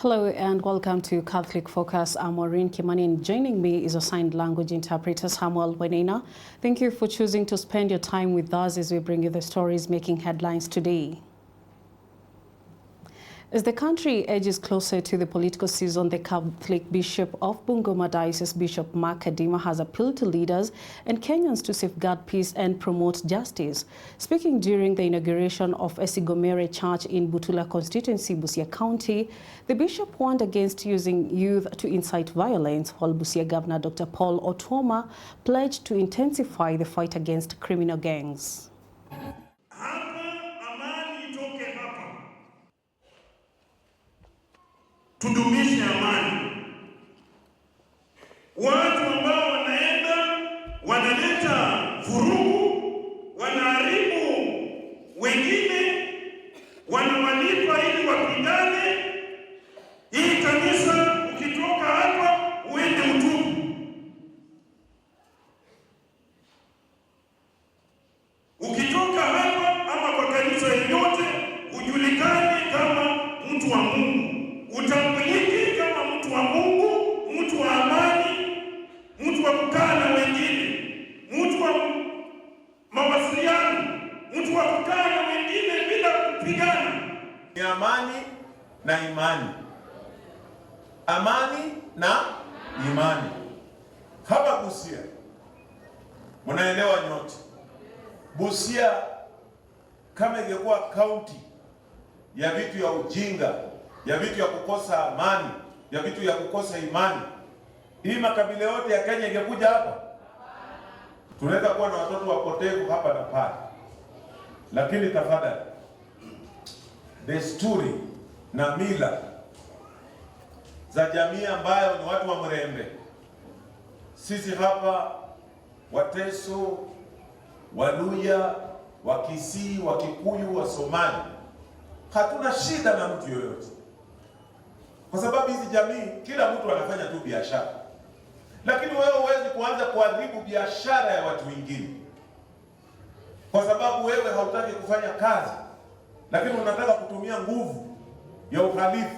Hello and welcome to Catholic Focus. I'm Maureen Kimani, and joining me is a sign language interpreter, Samuel Wenena. Thank you for choosing to spend your time with us as we bring you the stories making headlines today. As the country edges closer to the political season, the Catholic Bishop of Bungoma Diocese, Bishop Mark Kadima, has appealed to leaders and Kenyans to safeguard peace and promote justice. Speaking during the inauguration of Esigomere Church in Butula constituency, Busia County, the bishop warned against using youth to incite violence, while Busia Governor Dr. Paul Otuoma pledged to intensify the fight against criminal gangs. Tudumishe amani. Watu ambao wanaenda wanaleta vurugu, wanaharibu wengine, wanawalipa ili wapigane. Hii kanisa ukitoka hapa uende utubu. Ukitoka hapa ama kwa kanisa yoyote ujulikane kama mtu wa Mungu. Utambulike kama mtu wa Mungu, mtu wa amani, mtu wa kukaa na wengine, mtu wa mawasiliano, mtu wa kukaa na wengine bila kupigana. Ni amani na imani. Amani na imani. Hapa Busia, mnaelewa nyote, Busia kama ingekuwa kaunti ya vitu ya ujinga, ya vitu ya kukosa amani, ya vitu ya kukosa imani, hii makabila yote ya Kenya ingekuja hapa? Tunaweza kuwa na watoto wapotevu hapa na pale. Lakini tafadhali, desturi na mila za jamii ambayo ni watu wa Mrembe, sisi hapa Wateso, Waluya, Wakisii, Wakikuyu, Wasomali, hatuna shida na mtu yoyote. Kwa sababu hizi jamii kila mtu anafanya tu biashara. Lakini wewe huwezi kuanza kuadhibu biashara ya watu wengine. Kwa sababu wewe hautaki kufanya kazi, lakini unataka kutumia nguvu ya uhalifu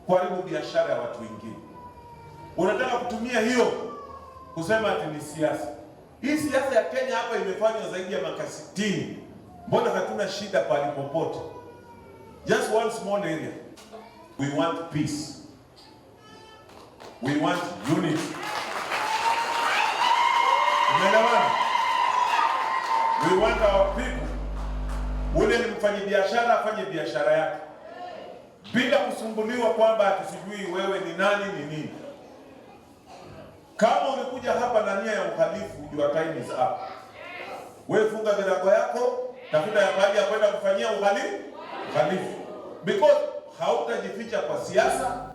kuharibu biashara ya watu wengine. Unataka kutumia hiyo kusema ati ni siasa. Hii siasa ya Kenya hapa imefanywa zaidi ya miaka 60. Mbona hatuna shida pale popote? Just one small area. We want peace. We want unity. We want our people. Ule ni mfanyi biashara afanye biashara yake bila kusumbuliwa kwamba atusijui wewe ni nani ni nini. Kama ulikuja hapa na nia ya uhalifu, your time is up. Wewe funga virago yako, tafuta ya pahali ya kwenda kufanyia uhalifu. Because hautajificha kwa siasa.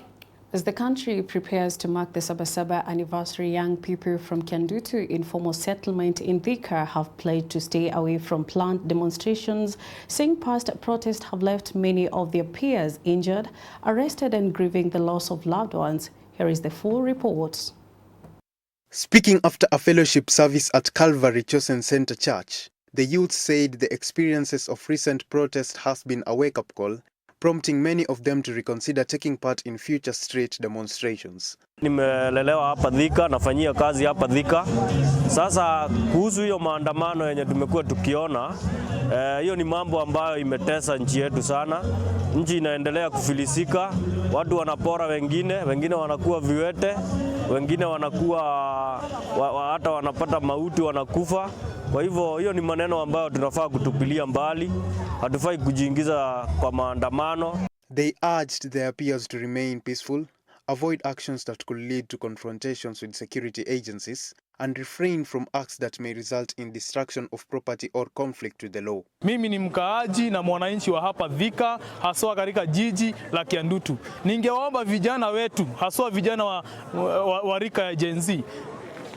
As the country prepares to mark the Sabasaba anniversary, young people from Kiandutu informal settlement in Thika have pledged to stay away from planned demonstrations, saying past protests have left many of their peers injured, arrested and grieving the loss of loved ones. Here is the full report. Speaking after a fellowship service at Calvary Chosen Center Church, the youth said the experiences of recent protests has been a wake-up call, prompting many of them to reconsider taking part in future street demonstrations. Nimelelewa hapa Thika, nafanyia kazi hapa Thika. Sasa kuhusu hiyo maandamano yenye tumekuwa tukiona, hiyo ni mambo ambayo imetesa nchi yetu sana. Nchi inaendelea kufilisika, watu wanapora wengine wanakuwa viwete, wengine wanakuwa hata wanapata mauti, wanakufa. Kwa hivyo hiyo ni maneno ambayo tunafaa kutupilia mbali. Hatufai kujiingiza kwa maandamano. They urged their peers to remain peaceful, avoid actions that could lead to confrontations with security agencies, and refrain from acts that may result in destruction of property or conflict with the law. Mimi ni mkaaji na mwananchi wa hapa Thika, haswa katika jiji la Kiandutu. Ningewaomba vijana wetu, haswa vijana wa rika ya Gen Z,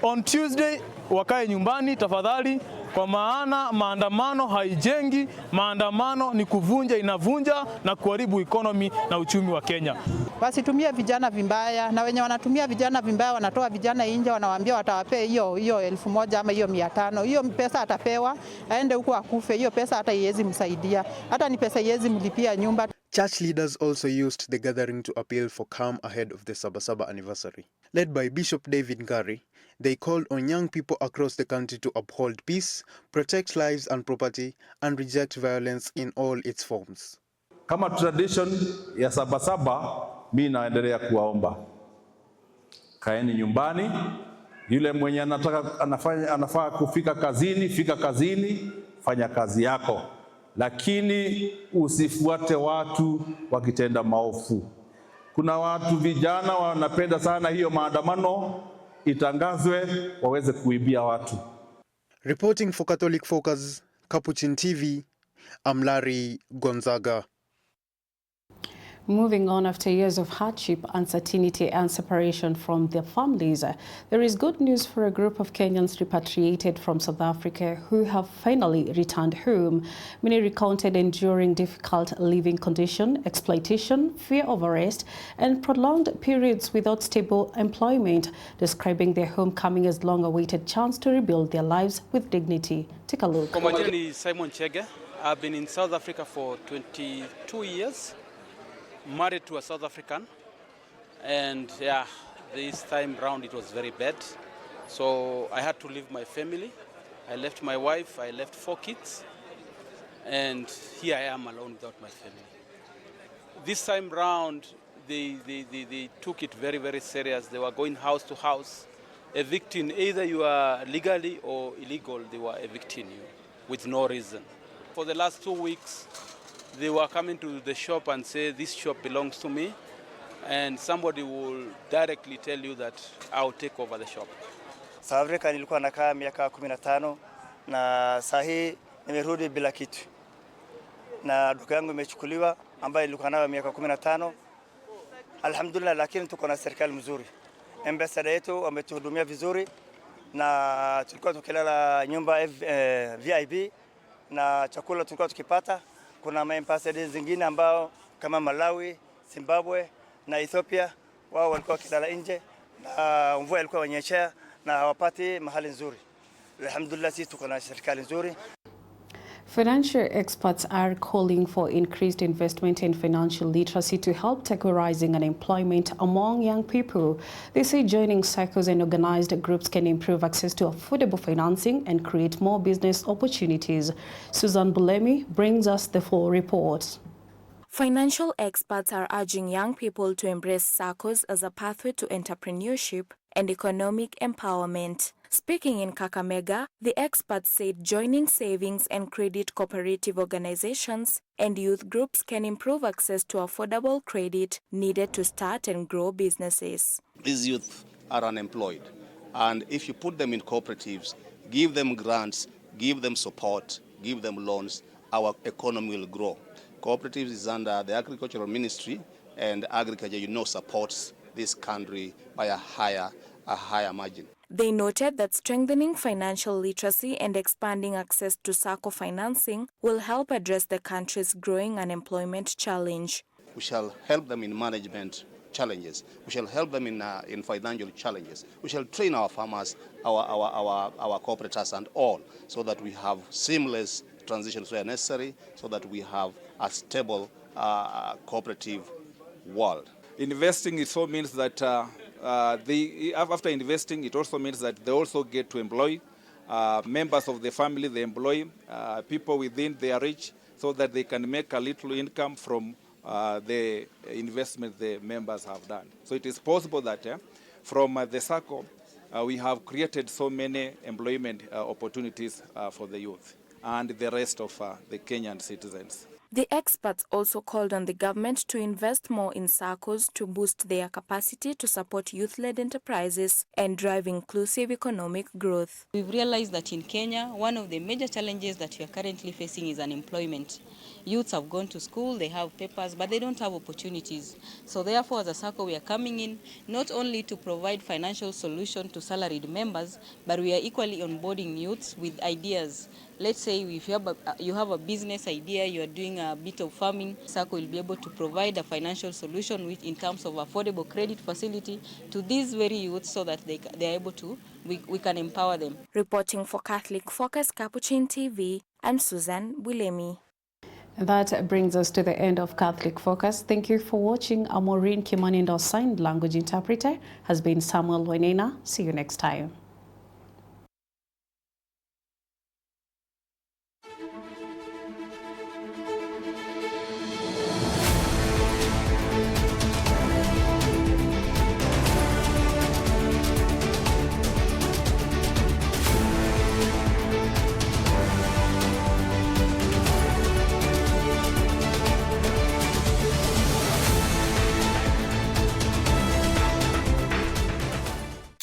on Tuesday wakae nyumbani tafadhali, kwa maana maandamano haijengi. Maandamano ni kuvunja, inavunja na kuharibu economy na uchumi wa Kenya. Wasitumie vijana vibaya, na wenye wanatumia vijana vibaya wanatoa vijana nje, wanawaambia watawapea hiyo 1000 ama hiyo 500. Hiyo pesa atapewa, aende huko akufe. Hiyo pesa hata iwezi msaidia. Hata ni pesa iwezi mlipia nyumba. Church leaders also used the gathering to appeal for calm ahead of the Sabasaba anniversary. Led by Bishop David Ngari, they called on young people across the country to uphold peace, protect lives and property, and reject violence in all its forms. Kama tradition ya Sabasaba, mimi naendelea kuwaomba. Kaeni nyumbani, yule mwenye anafaa kufika kazini, fika kazini, fanya kazi yako. Lakini usifuate watu wakitenda maovu. Kuna watu vijana wanapenda sana hiyo maandamano itangazwe waweze kuibia watu. Reporting for Catholic Focus, Capuchin TV, I'm Larry Gonzaga. Moving on, after years of hardship, uncertainty and separation from their families, there is good news for a group of Kenyans repatriated from South Africa who have finally returned home. Many recounted enduring difficult living conditions, exploitation, fear of arrest, and prolonged periods without stable employment, describing their homecoming as long-awaited chance to rebuild their lives with dignity. Take a look. My name is Simon Chege. I've been in South Africa for 22 years. Married to a South African, and yeah, this time round it was very bad. So I had to leave my family. I left my wife, I left 4 kids, and here I am alone without my family. This time round, they took it very, very serious. They were going house to house, evicting. Either you are legally or illegal, they were evicting you with no reason. For the last 2 weeks, they were coming to the shop and say, this shop belongs to me, and somebody will directly tell you that I'll take over the shop. South Africa nilikuwa nakaa miaka 15 na sahi nimerudi bila kitu. Na duka yangu imechukuliwa ambayo nilikuwa nayo miaka 15. Alhamdulillah, lakini tuko na serikali mzuri. Ambassador yetu wametuhudumia vizuri na tulikuwa tukilala nyumba VIP na chakula tulikuwa tukipata. Kuna maambassadors zingine ambao kama Malawi, Zimbabwe na Ethiopia, wao walikuwa kidala nje na mvua ilikuwa wanyeshea na hawapati mahali nzuri. Alhamdulillah, sisi tuko na serikali nzuri. Financial experts are calling for increased investment in financial literacy to help tackle rising unemployment among young people. They say joining cycles and organized groups can improve access to affordable financing and create more business opportunities. Susan Bulletin brings us the full report. Financial experts are urging young people to embrace SACCOs as a pathway to entrepreneurship and economic empowerment. Speaking in Kakamega, the experts said joining savings and credit cooperative organizations and youth groups can improve access to affordable credit needed to start and grow businesses. These youth are unemployed, and if you put them in cooperatives, give them grants, give them support, give them loans, our economy will grow. Cooperatives is under the Agricultural Ministry, and agriculture, supports this country by a higher margin. They noted that strengthening financial literacy and expanding access to SACCO financing will help address the country's growing unemployment challenge. We shall help them in management challenges. We shall help them in financial challenges. We shall train our farmers, our cooperators and all, so that we have seamless transitions where necessary, so that we have a stable cooperative world. Investing, it so means that after investing, it also means that they also get to employ members of the family. They employ people within their reach, so that they can make a little income from the investment the members have done. So it is possible that from the SACCO, we have created so many employment opportunities for the youth and the rest of the Kenyan citizens. The experts also called on the government to invest more in SACCOs to boost their capacity to support youth-led enterprises and drive inclusive economic growth. We've realized that in Kenya, one of the major challenges that we are currently facing is unemployment. Youths have gone to school, they have papers, but they don't have opportunities. So therefore, as a SACCO, we are coming in not only to provide financial solution to salaried members, but we are equally onboarding youths with ideas. Let's say if you have a business idea, you are doing a bit of farming, SACCO will be able to provide a financial solution with, in terms of affordable credit facility to these very youths, so that they are able to, we can empower them. Reporting for Catholic Focus, Capuchin TV, I'm Susan Bulletin. That brings us to the end of Catholic Focus. Thank you for watching. Our Maureen Kimanindo's signed language interpreter has been Samuel Wenena. See you next time.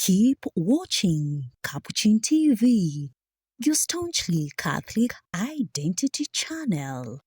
Keep watching Capuchin TV, your staunchly Catholic identity channel.